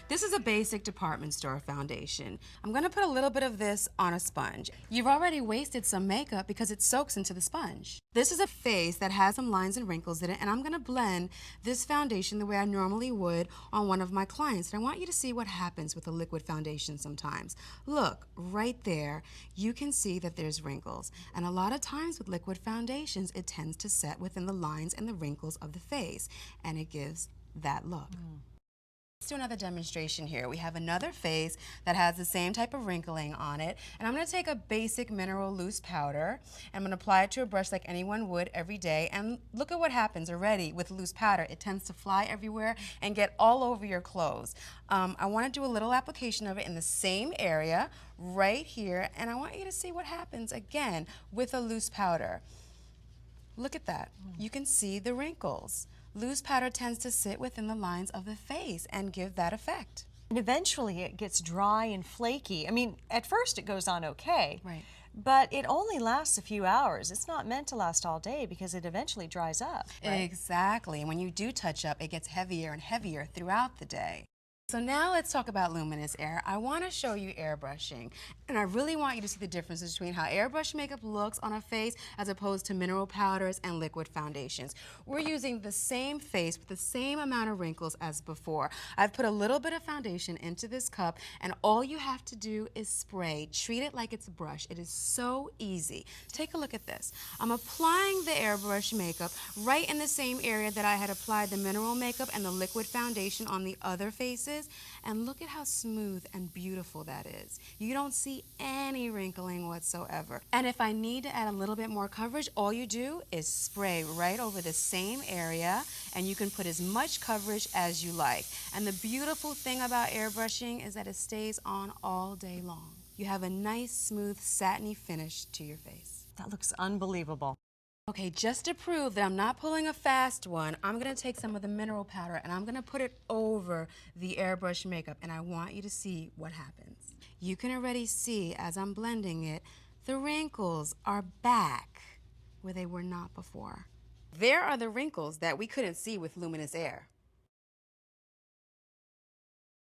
This is a basic department store foundation. I'm gonna put a little bit of this on a sponge. You've already wasted some makeup because it soaks into the sponge. This is a face that has some lines and wrinkles in it, and I'm gonna blend this foundation the way I normally would on one of my clients. And I want you to see what happens with a liquid foundation sometimes. Look, right there, you can see that there's wrinkles. And a lot of times with liquid foundations, it tends to set within the lines and the wrinkles of the face, and it gives that look. Let's do another demonstration here. We have another face that has the same type of wrinkling on it, and I'm going to take a basic mineral loose powder, and I'm going to apply it to a brush like anyone would every day, and look at what happens already with loose powder. It tends to fly everywhere and get all over your clothes. I want to do a little application of it in the same area right here, and I want you to see what happens again with a loose powder. Look at that. You can see the wrinkles. Loose powder tends to sit within the lines of the face and give that effect. And eventually it gets dry and flaky. I mean, at first it goes on okay. Right. But it only lasts a few hours. It's not meant to last all day because it eventually dries up. Right? Exactly. And when you do touch up, it gets heavier and heavier throughout the day. So now let's talk about Luminous Air. I want to show you airbrushing, and I really want you to see the differences between how airbrush makeup looks on a face as opposed to mineral powders and liquid foundations. We're using the same face with the same amount of wrinkles as before. I've put a little bit of foundation into this cup, and all you have to do is spray. Treat it like it's a brush. It is so easy. Take a look at this. I'm applying the airbrush makeup right in the same area that I had applied the mineral makeup and the liquid foundation on the other faces. And look at how smooth and beautiful that is. You don't see any wrinkling whatsoever. And if I need to add a little bit more coverage, all you do is spray right over the same area, and you can put as much coverage as you like. And the beautiful thing about airbrushing is that it stays on all day long. You have a nice, smooth, satiny finish to your face. That looks unbelievable. Okay, just to prove that I'm not pulling a fast one, I'm going to take some of the mineral powder and I'm going to put it over the airbrush makeup, and I want you to see what happens. You can already see as I'm blending it, the wrinkles are back where they were not before. There are the wrinkles that we couldn't see with Luminous Air.